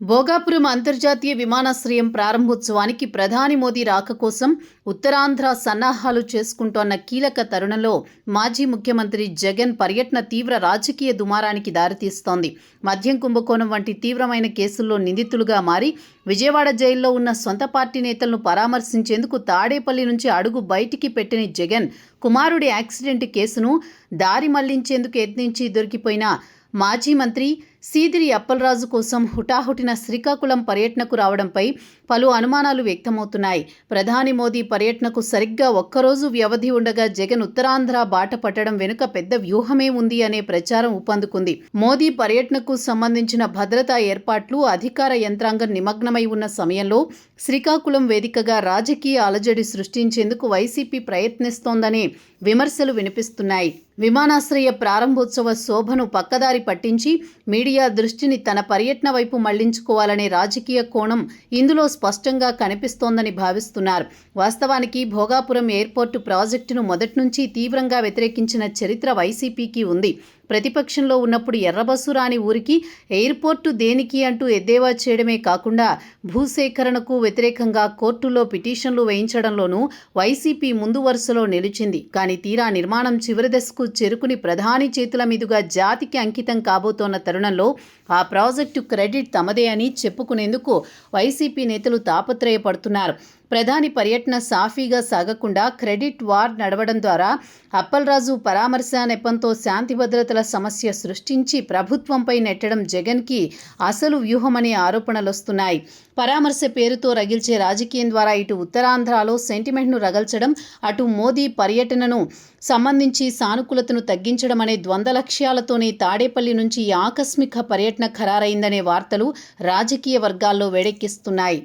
భోగాపురం అంతర్జాతీయ విమానాశ్రయం ప్రారంభోత్సవానికి ప్రధాని మోదీ రాక కోసం ఉత్తరాంధ్ర సన్నాహాలు చేసుకుంటోన్న కీలక తరుణంలో మాజీ ముఖ్యమంత్రి జగన్ పర్యటన తీవ్ర రాజకీయ దుమారానికి దారితీస్తోంది. మద్యం కుంభకోణం వంటి తీవ్రమైన కేసుల్లో నిందితులుగా మారి విజయవాడ జైల్లో ఉన్న సొంత పార్టీ నేతలను పరామర్శించేందుకు తాడేపల్లి నుంచి అడుగు బయటికి పెట్టిన జగన్ కుమారుడి యాక్సిడెంట్ కేసును దారి మళ్లించేందుకు యత్నించి దొరికిపోయిన మాజీ మంత్రి సీదిరి అప్పలరాజు కోసం హుటాహుటిన శ్రీకాకుళం పర్యటనకు రావడంపై పలు అనుమానాలు వ్యక్తమవుతున్నాయి. ప్రధాని మోదీ పర్యటనకు సరిగ్గా ఒక్కరోజు వ్యవధి ఉండగా జగన్ ఉత్తరాంధ్ర బాట పట్టడం వెనుక పెద్ద వ్యూహమే ఉంది అనే ప్రచారం ఊపందుకుంది. మోదీ పర్యటనకు సంబంధించిన భద్రతా ఏర్పాట్లు అధికార యంత్రాంగం నిమగ్నమై ఉన్న సమయంలో శ్రీకాకుళం వేదికగా రాజకీయ అలజడి సృష్టించేందుకు వైసీపీ ప్రయత్నిస్తోందనే విమర్శలు వినిపిస్తున్నాయి. విమానాశ్రయ ప్రారంభోత్సవ శోభను పక్కదారి పట్టించి మీడియా దృష్టిని తన పర్యటన వైపు మళ్లించుకోవాలనే రాజకీయ కోణం ఇందులో స్పష్టంగా కనిపిస్తోందని భావిస్తున్నారు. వాస్తవానికి భోగాపురం ఎయిర్పోర్టు ప్రాజెక్టును మొదటి నుంచి తీవ్రంగా వ్యతిరేకించిన చరిత్ర వైసీపీకి ఉంది. ప్రతిపక్షంలో ఉన్నప్పుడు ఎర్రబస్సు రాని ఊరికి ఎయిర్పోర్టు దేనికి అంటూ ఎద్దేవా చేయడమే కాకుండా భూసేకరణకు వ్యతిరేకంగా కోర్టులో పిటిషన్లు వేయించడంలోనూ వైసీపీ ముందు వరుసలో నిలిచింది. కానీ తీరా నిర్మాణం చివరి దశకు చేరుకుని ప్రధాని చేతుల మీదుగా జాతికి అంకితం కాబోతోన్న తరుణంలో ఆ ప్రాజెక్టు క్రెడిట్ తమదే అని చెప్పుకునేందుకు వైసీపీ నేతలు తాపత్రయపడుతున్నారు. ప్రధాని పర్యటన సాఫీగా సాగకుండా క్రెడిట్ వార్ నడవడం ద్వారా అప్పలరాజు పరామర్శ నెపంతో శాంతి భద్రతల సమస్య సృష్టించి ప్రభుత్వంపై నెట్టడం జగన్కి అసలు వ్యూహమనే ఆరోపణలొస్తున్నాయి. పరామర్శ పేరుతో రగిల్చే రాజకీయం ద్వారా ఇటు ఉత్తరాంధ్రలో సెంటిమెంట్ను రగల్చడం, అటు మోదీ పర్యటనను సంబంధించి సానుకూలతను తగ్గించడం అనే ద్వంద్వ లక్ష్యాలతోనే తాడేపల్లి నుంచి ఈ ఆకస్మిక పర్యటన ఖరారైందనే వార్తలు రాజకీయ వర్గాల్లో వేడెక్కిస్తున్నాయి.